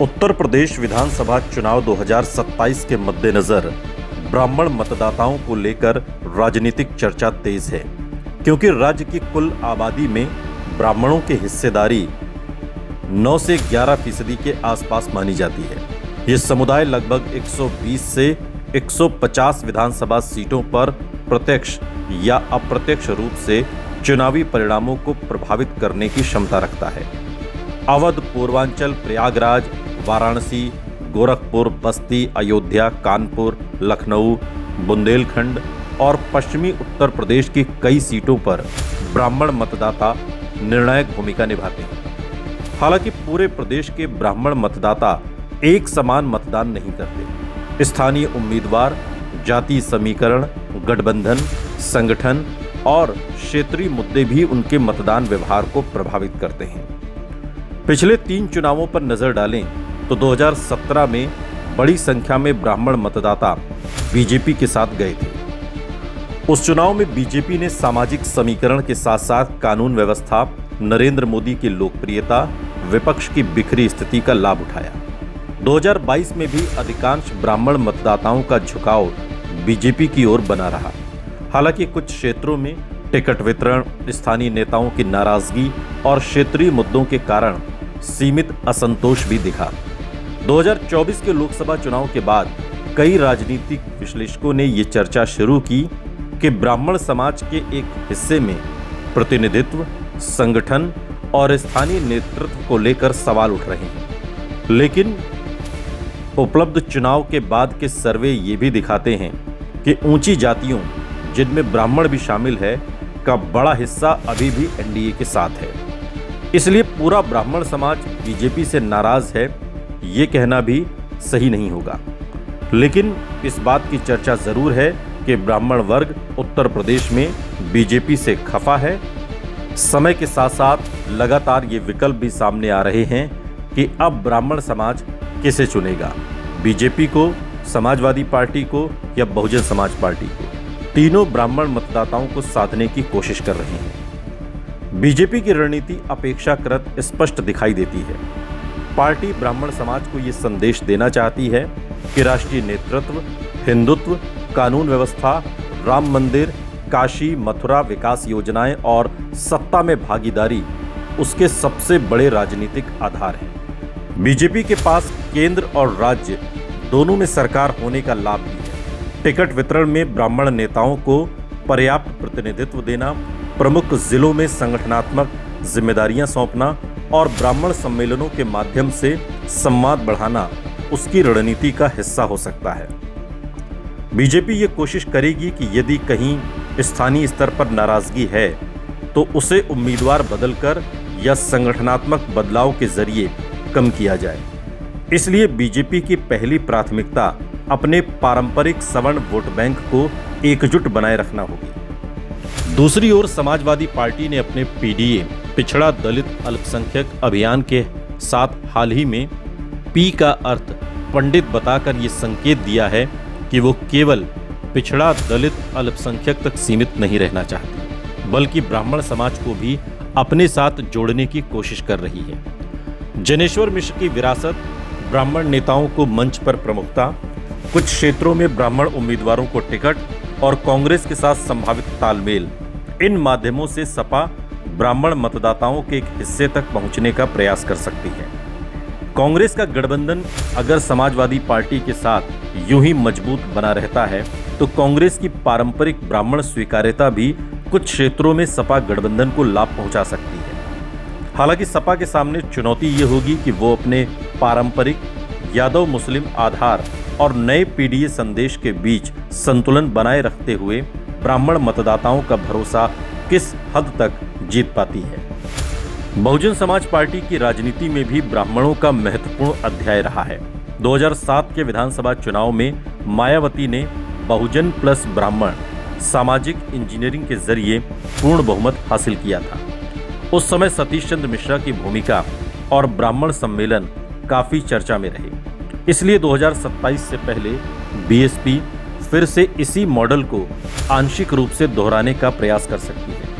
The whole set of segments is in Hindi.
उत्तर प्रदेश विधानसभा चुनाव 2027 के मद्देनजर ब्राह्मण मतदाताओं को लेकर राजनीतिक चर्चा तेज है, क्योंकि राज्य की कुल आबादी में ब्राह्मणों की हिस्सेदारी 9 से 11% के आसपास मानी जाती है। ये समुदाय लगभग 120 से 150 विधानसभा सीटों पर प्रत्यक्ष या अप्रत्यक्ष रूप से चुनावी परिणामों को प्रभावित करने की क्षमता रखता है। अवध, पूर्वांचल, प्रयागराज, वाराणसी, गोरखपुर, बस्ती, अयोध्या, कानपुर, लखनऊ, बुंदेलखंड और पश्चिमी उत्तर प्रदेश की कई सीटों पर ब्राह्मण मतदाता निर्णायक भूमिका निभाते हैं। हालांकि पूरे प्रदेश के ब्राह्मण मतदाता एक समान मतदान नहीं करते। स्थानीय उम्मीदवार, जाति समीकरण, गठबंधन, संगठन और क्षेत्रीय मुद्दे भी उनके मतदान व्यवहार को प्रभावित करते हैं। पिछले 3 चुनावों पर नजर डालें तो 2017 में बड़ी संख्या में ब्राह्मण मतदाता बीजेपी के साथ गए थे। उस चुनाव में बीजेपी ने सामाजिक समीकरण के साथ साथ कानून व्यवस्था, नरेंद्र मोदी की लोकप्रियता, विपक्ष की बिखरी स्थिति का लाभ उठाया। 2022 में भी अधिकांश ब्राह्मण मतदाताओं का झुकाव बीजेपी की ओर बना रहा। हालांकि कुछ क्षेत्रों में टिकट वितरण, स्थानीय नेताओं की नाराजगी और क्षेत्रीय मुद्दों के कारण सीमित असंतोष भी दिखा। 2024 के लोकसभा चुनाव के बाद कई राजनीतिक विश्लेषकों ने ये चर्चा शुरू की कि ब्राह्मण समाज के एक हिस्से में प्रतिनिधित्व, संगठन और स्थानीय नेतृत्व को लेकर सवाल उठ रहे हैं। लेकिन उपलब्ध चुनाव के बाद के सर्वे ये भी दिखाते हैं कि ऊंची जातियों, जिनमें ब्राह्मण भी शामिल है, का बड़ा हिस्सा अभी भी एनडीए के साथ है। इसलिए पूरा ब्राह्मण समाज बीजेपी से नाराज है, ये कहना भी सही नहीं होगा। लेकिन इस बात की चर्चा जरूर है कि ब्राह्मण वर्ग उत्तर प्रदेश में बीजेपी से खफा है। समय के साथ साथ लगातार ये विकल्प भी सामने आ रहे हैं कि अब ब्राह्मण समाज किसे चुनेगा, बीजेपी को, समाजवादी पार्टी को या बहुजन समाज पार्टी को। तीनों ब्राह्मण मतदाताओं को साधने की कोशिश कर रहे हैं। बीजेपी की रणनीति अपेक्षाकृत स्पष्ट दिखाई देती है। पार्टी ब्राह्मण समाज को ये संदेश देना चाहती है कि राष्ट्रीय नेतृत्व, हिंदुत्व, कानून व्यवस्था, राम मंदिर, काशी, मथुरा विकास योजनाएं और सत्ता में भागीदारी उसके सबसे बड़े राजनीतिक आधार हैं। बीजेपी के पास केंद्र और राज्य दोनों में सरकार होने का लाभ भी है। टिकट वितरण में ब्राह्मण नेताओं को पर्याप्त प्रतिनिधित्व देना, प्रमुख जिलों में संगठनात्मक जिम्मेदारियां सौंपना और ब्राह्मण सम्मेलनों के माध्यम से संवाद बढ़ाना उसकी रणनीति का हिस्सा हो सकता है। बीजेपी ये कोशिश करेगी कि यदि कहीं स्थानीय स्तर पर नाराजगी है तो उसे उम्मीदवार बदलकर या संगठनात्मक बदलाव के जरिए कम किया जाए। इसलिए बीजेपी की पहली प्राथमिकता अपने पारंपरिक सवर्ण वोट बैंक को एकजुट बनाए रखना होगी। दूसरी ओर समाजवादी पार्टी ने अपने पीडीए, पिछड़ा दलित अल्पसंख्यक अभियान के साथ हाल ही में पी का अर्थ पंडित बताकर ये संकेत दिया है कि वो केवल पिछड़ा दलित अल्पसंख्यक तक सीमित नहीं रहना चाहती, बल्कि ब्राह्मण समाज को भी अपने साथ जोड़ने की कोशिश कर रही है। जनेश्वर मिश्र की विरासत, ब्राह्मण नेताओं को मंच पर प्रमुखता, कुछ क्षेत्रों में ब्राह्मण उम्मीदवारों को टिकट और कांग्रेस के साथ संभावित तालमेल, इन माध्यमों से सपा ब्राह्मण मतदाताओं के एक हिस्से तक पहुंचने का प्रयास कर सकती है। कांग्रेस का गठबंधन अगर समाजवादी पार्टी के साथ यूं ही मजबूत बना रहता है तो कांग्रेस की पारंपरिक ब्राह्मण स्वीकार्यता भी कुछ क्षेत्रों में सपा गठबंधन को लाभ पहुंचा सकती है। हालांकि सपा के सामने चुनौती ये होगी कि वो अपने पारंपरिक यादव मुस्लिम आधार और नए पीडीए संदेश के बीच संतुलन बनाए रखते हुए ब्राह्मण मतदाताओं का भरोसा किस हद तक जीत पाती है। बहुजन समाज पार्टी की राजनीति में भी ब्राह्मणों का महत्वपूर्ण अध्याय रहा है। 2007 के विधानसभा चुनाव में मायावती ने बहुजन प्लस ब्राह्मण सामाजिक इंजीनियरिंग के जरिए पूर्ण बहुमत हासिल किया था। उस समय सतीश चंद्र मिश्रा की भूमिका और ब्राह्मण सम्मेलन काफी चर्चा में रहे। इसलिए 2027 से पहले बीएसपी फिर से इसी मॉडल को आंशिक रूप से दोहराने का प्रयास कर सकती है।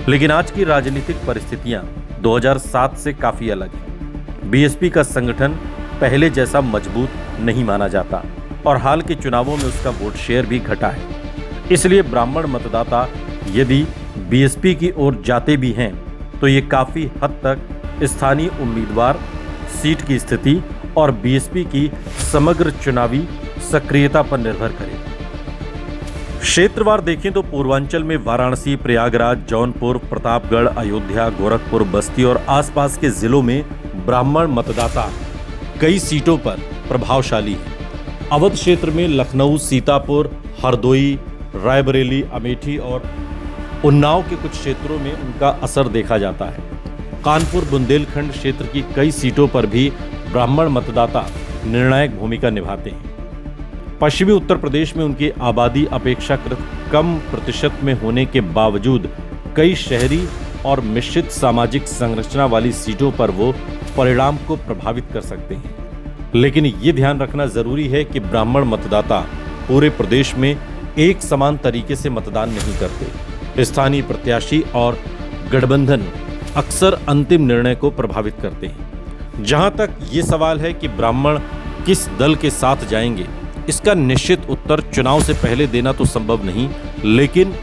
लेकिन आज की राजनीतिक परिस्थितियां 2007 से काफी अलग है। बीएसपी का संगठन पहले जैसा मजबूत नहीं माना जाता और हाल के चुनावों में उसका वोट शेयर भी घटा है। इसलिए ब्राह्मण मतदाता यदि बीएसपी की ओर जाते भी हैं तो ये काफ़ी हद तक स्थानीय उम्मीदवार, सीट की स्थिति और बीएसपी की समग्र चुनावी सक्रियता पर निर्भर करेगा। क्षेत्रवार देखें तो पूर्वांचल में वाराणसी, प्रयागराज, जौनपुर, प्रतापगढ़, अयोध्या, गोरखपुर, बस्ती और आसपास के जिलों में ब्राह्मण मतदाता कई सीटों पर प्रभावशाली हैं। अवध क्षेत्र में लखनऊ, सीतापुर, हरदोई, रायबरेली, अमेठी और उन्नाव के कुछ क्षेत्रों में उनका असर देखा जाता है। कानपुर, बुंदेलखंड क्षेत्र की कई सीटों पर भी ब्राह्मण मतदाता निर्णायक भूमिका निभाते हैं। पश्चिमी उत्तर प्रदेश में उनकी आबादी अपेक्षाकृत कम प्रतिशत में होने के बावजूद कई शहरी और मिश्रित सामाजिक संरचना वाली सीटों पर वो परिणाम को प्रभावित कर सकते हैं। लेकिन ये ध्यान रखना जरूरी है कि ब्राह्मण मतदाता पूरे प्रदेश में एक समान तरीके से मतदान नहीं करते। स्थानीय प्रत्याशी और गठबंधन अक्सर अंतिम निर्णय को प्रभावित करते हैं। जहां तक ये सवाल है कि ब्राह्मण किस दल के साथ जाएंगे, इसका निश्चित उत्तर चुनाव से पहले देना तो संभव नहीं, लेकिन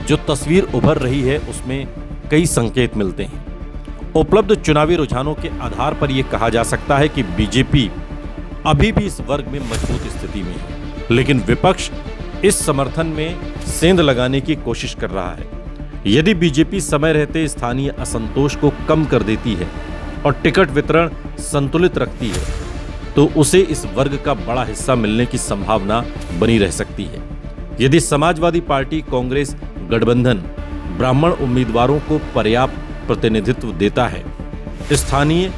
जो तस्वीर उभर रही है उसमें कई संकेत मिलते हैं। उपलब्ध चुनावी रुझानों के आधार पर यह कहा जा सकता है कि बीजेपी अभी भी इस वर्ग में मजबूत स्थिति में है, लेकिन विपक्ष इस समर्थन में सेंध लगाने की कोशिश कर रहा है। यदि बीजेपी समय रहते स्थानीय असंतोष को कम कर देती है और टिकट वितरण संतुलित रखती है तो उसे इस वर्ग का बड़ा हिस्सा मिलने की संभावना बनी रह सकती है। यदि समाजवादी पार्टी, कांग्रेस गठबंधन ब्राह्मण उम्मीदवारों को पर्याप्त प्रतिनिधित्व देता है, स्थानीय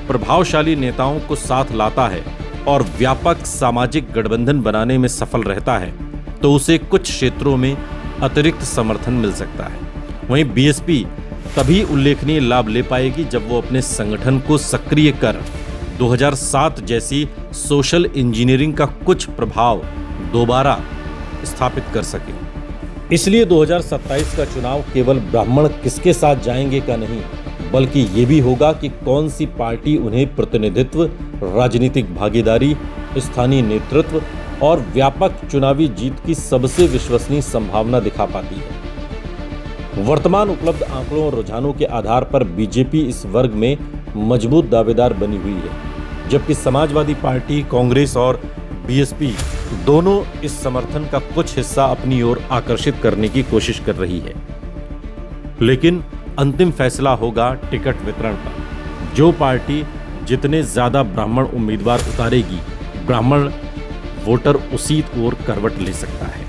प्रभावशाली नेताओं को साथ लाता है और व्यापक सामाजिक गठबंधन बनाने में सफल रहता है, तो उसे कुछ क्षेत्रों में अतिरिक्त समर्थन मिल सकता है। वहीं बीएसपी तभी उल्लेखनीय लाभ ले पाएगी जब वो अपने संगठन को सक्रिय कर 2007 जैसी सोशल इंजीनियरिंग का कुछ प्रभाव दोबारा स्थापित कर सके। इसलिए 2027 का चुनाव केवल ब्राह्मण किसके साथ जाएंगे का नहीं, बल्कि ये भी होगा कि कौन सी पार्टी उन्हें प्रतिनिधित्व, राजनीतिक भागीदारी, स्थानीय नेतृत्व और व्यापक चुनावी जीत की सबसे विश्वसनीय संभावना दिखा पाती है। वर्तमान उपलब्ध आंकड़ों और रुझानों के आधार पर बीजेपी इस वर्ग में मजबूत दावेदार बनी हुई है, जबकि समाजवादी पार्टी, कांग्रेस और बीएसपी दोनों इस समर्थन का कुछ हिस्सा अपनी ओर आकर्षित करने की कोशिश कर रही है। लेकिन अंतिम फैसला होगा टिकट वितरण पर। जो पार्टी जितने ज्यादा ब्राह्मण उम्मीदवार उतारेगी, ब्राह्मण वोटर उसी ओर करवट ले सकता है।